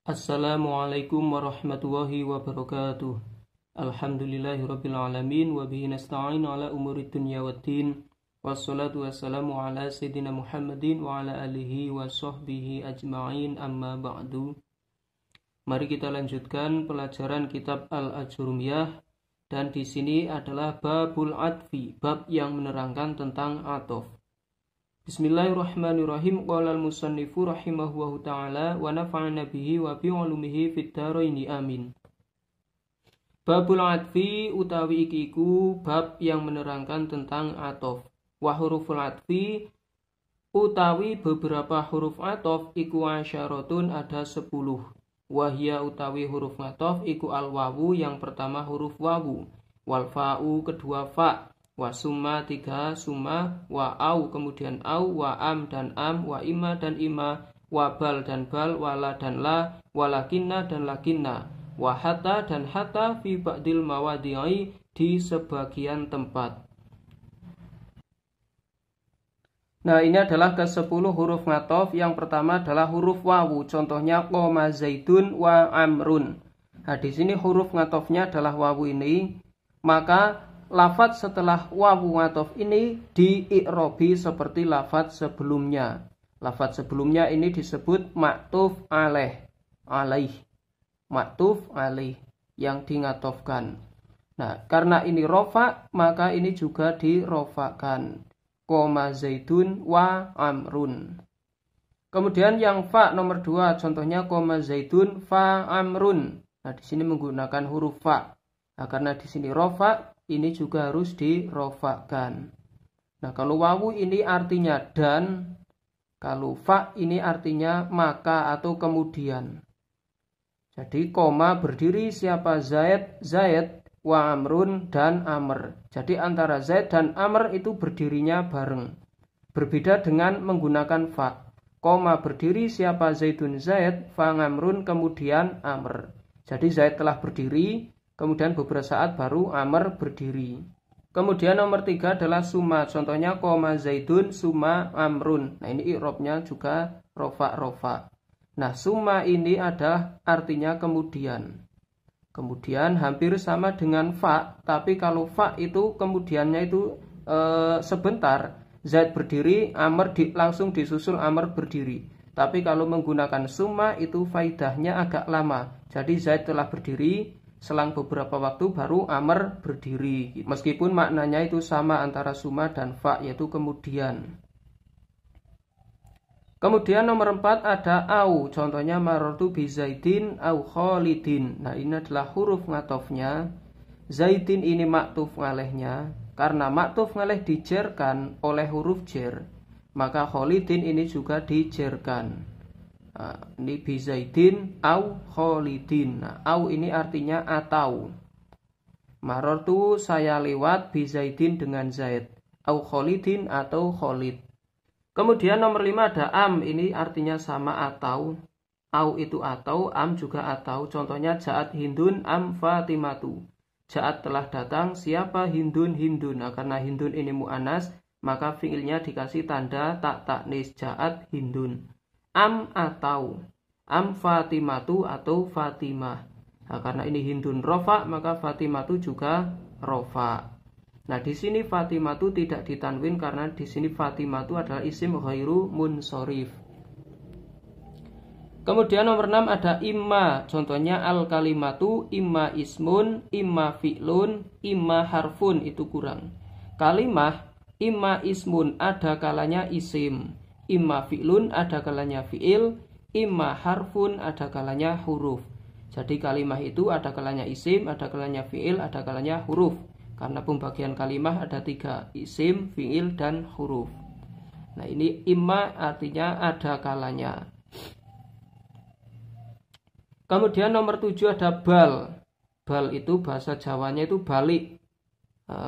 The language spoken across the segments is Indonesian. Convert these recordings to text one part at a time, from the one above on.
Assalamualaikum warahmatullahi wabarakatuh. Alhamdulillahirabbil alamin wa bihi nasta'in ala umuri dunya waddin. Wassalatu wassalamu ala sayyidina Muhammadin wa ala alihi wa sahbihi ajma'in, amma ba'du. Mari kita lanjutkan pelajaran kitab Al-Ajurumiyah, dan di sini adalah babul atfi, bab yang menerangkan tentang atof. Bismillahirrahmanirrahim. Qala al-musannifu rahimahullahu ta'ala wa nafa'ana bihi wa bi ulumihi fid dharaini amin. Babul atfi utawi iki iku bab yang menerangkan tentang atof. Wa huruful atfi utawi beberapa huruf atof iku asyaratun, ada 10. Wahya utawi huruf atof iku al-wawu, yang pertama huruf wawu, wal fa'u kedua fa, wa summa 3 summa, wa au kemudian au, wa am dan am, wa ima dan ima, wa bal dan bal, wa la dan la, wa lakinna dan lakinna, wa hatta dan hatta fi ba'dil mawadi'i, di sebagian tempat. Nah, ini adalah ke-10 huruf ngatof. Yang pertama adalah huruf wawu, contohnya qoma zaidun wa amrun. Nah, di sini huruf ngatofnya adalah wawu ini, maka lafadz setelah wawu ngatof ini di-i'robi seperti lafadz sebelumnya. Lafadz sebelumnya ini disebut ma'tuf alaih, ma'tuf alaih, yang dingatofkan. Nah, karena ini rofa, maka ini juga dirofakan. Qoma zaidun wa amrun. Kemudian yang fa nomor 2, contohnya qoma zaidun fa amrun. Nah, di sini menggunakan huruf fa. Nah, karena di sini rofa, ini juga harus dirofakan. Nah, kalau wawu ini artinya dan, kalau fa ini artinya maka atau kemudian. Jadi koma berdiri siapa? Zaid, Zaid, wa amrun dan amr. Jadi antara Zaid dan amr itu berdirinya bareng. Berbeda dengan menggunakan fa. Koma berdiri siapa? Zaidun Zaid, fa amrun kemudian amr. Jadi Zaid telah berdiri, kemudian beberapa saat baru amr berdiri. Kemudian nomor 3 adalah summa. Contohnya qoma zaidun summa amrun. Nah, ini i'robnya juga rofa. Nah, summa ini ada artinya kemudian. Kemudian hampir sama dengan fa, tapi kalau fa itu kemudiannya itu sebentar. Zaid berdiri, amr langsung disusul amr berdiri. Tapi kalau menggunakan summa itu faidahnya agak lama. Jadi Zaid telah berdiri, selang beberapa waktu baru amr berdiri. Meskipun maknanya itu sama antara summa dan fa, yaitu kemudian. Kemudian nomor 4 ada au. Contohnya marartu bi zaidin au khalidin. Nah, ini adalah huruf ngatofnya. Zaidin ini maktuf ngalehnya. Karena maktuf ngaleh dijerkan oleh huruf jer, maka khalidin ini juga dijerkan. Nah, ini bi zaidin au khalidin. Nah, au ini artinya atau. Marartu saya lewat bi zaidin dengan Zaid, au khalidin atau khalid. Kemudian nomor 5 ada am, ini artinya sama atau. Au itu atau, am juga atau. Contohnya ja'at hindun am fatimatu. Ja'at telah datang siapa? Hindun. Nah, karena hindun ini mu'anas, maka fi'ilnya dikasih tanda tak taknis, ja'at hindun. Am atau, am fatimatu atau fatimah. Nah, karena ini hindun rofa, maka fatimatu juga rofa. Nah, di sini Fatimatu tidak ditanwin karena di sini Fatimatu adalah isim ghairu munsorif. Kemudian nomor 6 ada imma. Contohnya al kalimatu imma ismun, imma fi'lun, imma harfun, itu kurang. Kalimah imma ismun ada kalanya isim, imma fi'lun ada kalanya fi'il, imma harfun ada kalanya huruf. Jadi kalimah itu ada kalanya isim, ada kalanya fi'il, ada kalanya huruf. Karena pembagian kalimah ada 3, isim, fi'il, dan huruf. Nah, ini imma artinya ada kalanya. Kemudian nomor 7 ada bal. Bal itu bahasa Jawanya itu balik.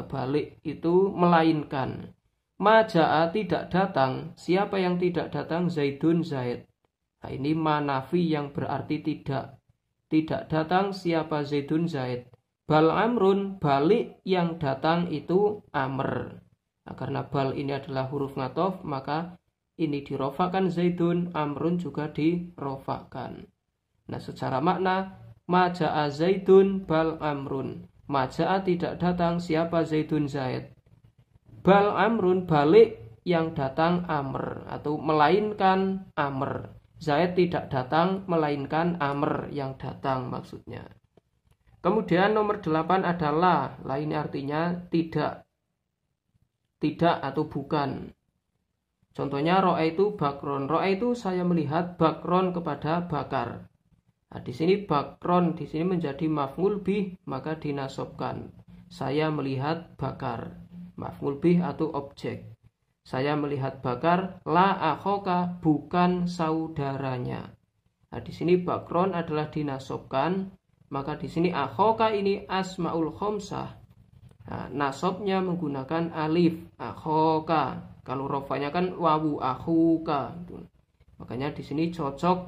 Balik itu melainkan. Maja'a tidak datang. Siapa yang tidak datang? Zaidun Zaid. Nah, ini manafi yang berarti tidak. Tidak datang siapa? Zaidun Zaid. Bal amrun, balik yang datang itu amr. Nah, karena bal ini adalah huruf ngatof, maka ini dirofakan zaidun, amrun juga dirofakan. Nah, secara makna maja'a Zaidun bal Amrun. Maja'a tidak datang, siapa Zaidun Zaid. Bal Amrun balik yang datang Amr atau melainkan Amr. Zaid tidak datang melainkan Amr yang datang maksudnya. Kemudian nomor 8 adalah la ini artinya tidak. Tidak atau bukan. Contohnya ro'aitu bakron. Ro'aitu saya melihat bakron kepada bakar. Nah, di sini bakron di sini menjadi maf'ul bih, maka dinasobkan. Saya melihat bakar. Maf'ul bih atau objek. Saya melihat bakar, la akhoka, bukan saudaranya. Nah, di sini bakron adalah dinasobkan, maka di sini akhoka ini asmaul khomsah. Nah, nasobnya menggunakan alif, akhoka. Kalau rofanya kan wawu akhuka. Makanya di sini cocok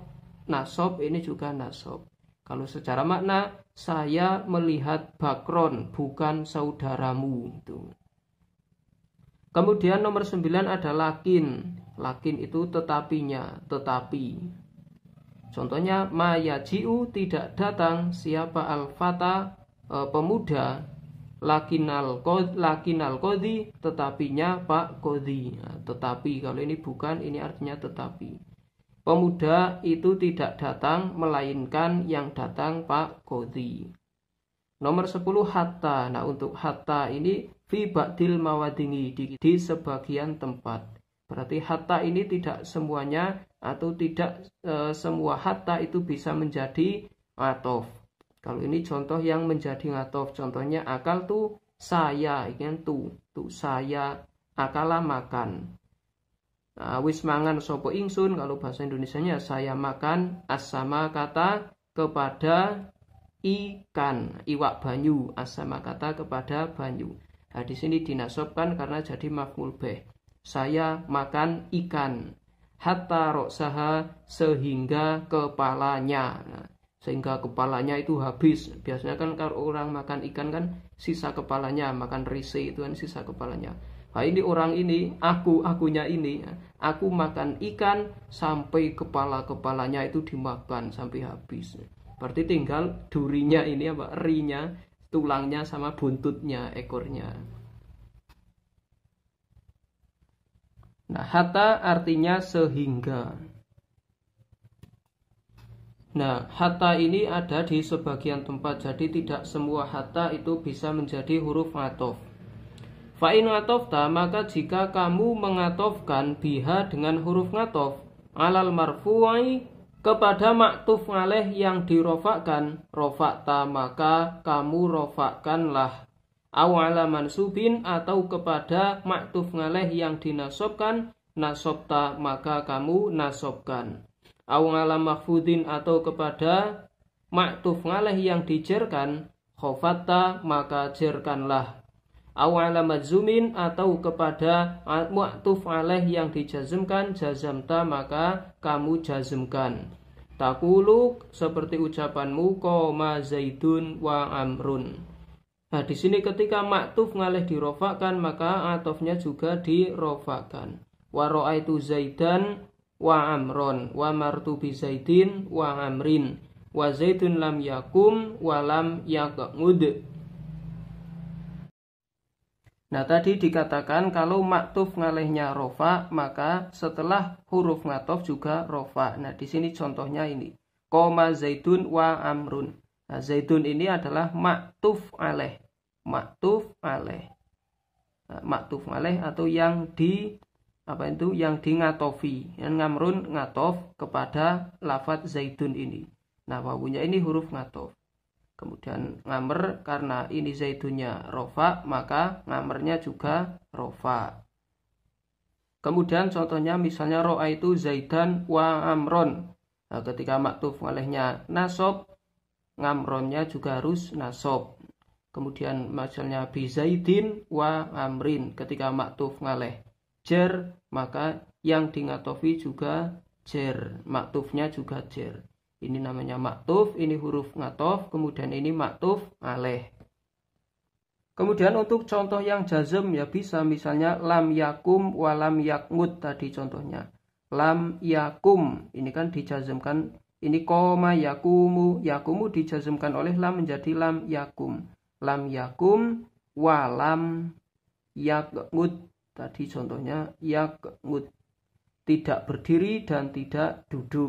nasob ini juga nasob. Kalau secara makna saya melihat bakron bukan saudaramu itu. Kemudian nomor 9 ada lakin. Lakin itu tetapinya, tetapi. Contohnya mayaji'u tidak datang siapa al-fata pemuda, lakinal qadhi tetapinya Pak Qadhi. Nah, tetapi kalau ini bukan, ini artinya tetapi. Pemuda itu tidak datang melainkan yang datang Pak Qadhi. Nomor 10 hatta. Nah, untuk hatta ini fi ba'dil mawadini di sebagian tempat. Berarti hatta ini tidak semuanya atau tidak semua hatta itu bisa menjadi ngatof. Kalau ini contoh yang menjadi ngatof. Contohnya akal tuh saya, ini tuh saya akala makan. Nah, wis mangan sopo ingsun, kalau bahasa Indonesianya saya makan asama kata kepada ikan, iwak banyu, asama kata kepada banyu. Nah, di sini dinasobkan karena jadi maf'ul bih. Saya makan ikan. Hatta roksaha sehingga kepalanya. Nah, sehingga kepalanya itu habis. Biasanya kan kalau orang makan ikan kan sisa kepalanya, makan rise itu kan sisa kepalanya. Nah, ini orang ini, akunya ini, aku makan ikan sampai kepalanya itu dimakan sampai habis. Berarti tinggal durinya ini apa, rinya, tulangnya sama buntutnya, ekornya. Nah, hatta artinya sehingga. Nah, hatta ini ada di sebagian tempat, jadi tidak semua hatta itu bisa menjadi huruf ngatof. Fa'in ngatofta, maka jika kamu mengatofkan biha dengan huruf ngatof alal marfu'i kepada maktuf ngaleh yang dirofakkan, rofakta maka kamu rofakkanlah. Aw ala mansubin atau kepada maktuf ngaleh yang dinasobkan, nasobta maka kamu nasobkan. Aw ala mahfudin atau kepada maktuf ngaleh yang dijerkan, khofatta maka jerkanlah. Awala majzumin atau kepada mu'tuf alaih yang dijazmkan, jazamta maka kamu jazmkan. Takulu seperti ucapanmu qoma Zaidun wa Amrun. Nah, di sini ketika ma'tuf alaih dirofakkan maka atofnya juga dirofakkan. Wa ra'aitu Zaidan wa Amron wa martu bi Zaidin wa Amrin wa Zaidun lam yakum wa lam yaq'ud. Nah, tadi dikatakan kalau maktuf ngalehnya rofa, maka setelah huruf ngatof juga rofa. Nah, di sini contohnya ini. Qoma Zaidun wa Amrun. Nah, Zaidun ini adalah maktuf aleh. Maktuf aleh. Nah, maktuf aleh atau yang yang ngatofi. Yang Amrun ngatof kepada lafadz Zaidun ini. Nah, wawunya ini huruf ngatof. Kemudian ngamer karena ini Zaidunnya rofa, maka ngamernya juga rofa. Kemudian contohnya misalnya ro'aitu Zaidan wa Amron. Nah, ketika maktuf ngalehnya nasob, ngamronnya juga harus nasob. Kemudian misalnya bi Zaidin wa Amrin. Ketika maktuf ngaleh jer, maka yang dingatofi juga jer. Maktufnya juga jer. Ini namanya maktuf, ini huruf ngatof, kemudian ini maktuf aleh. Kemudian untuk contoh yang jazm ya bisa misalnya lam yakum wa lam yakmud tadi contohnya. Lam yakum ini kan dijazmkan Ini koma yakumu. Yakumu dijazmkan oleh lam menjadi lam yakum. Lam yakum wa lam yakngud. Tadi contohnya yakngud. Tidak berdiri dan tidak duduk.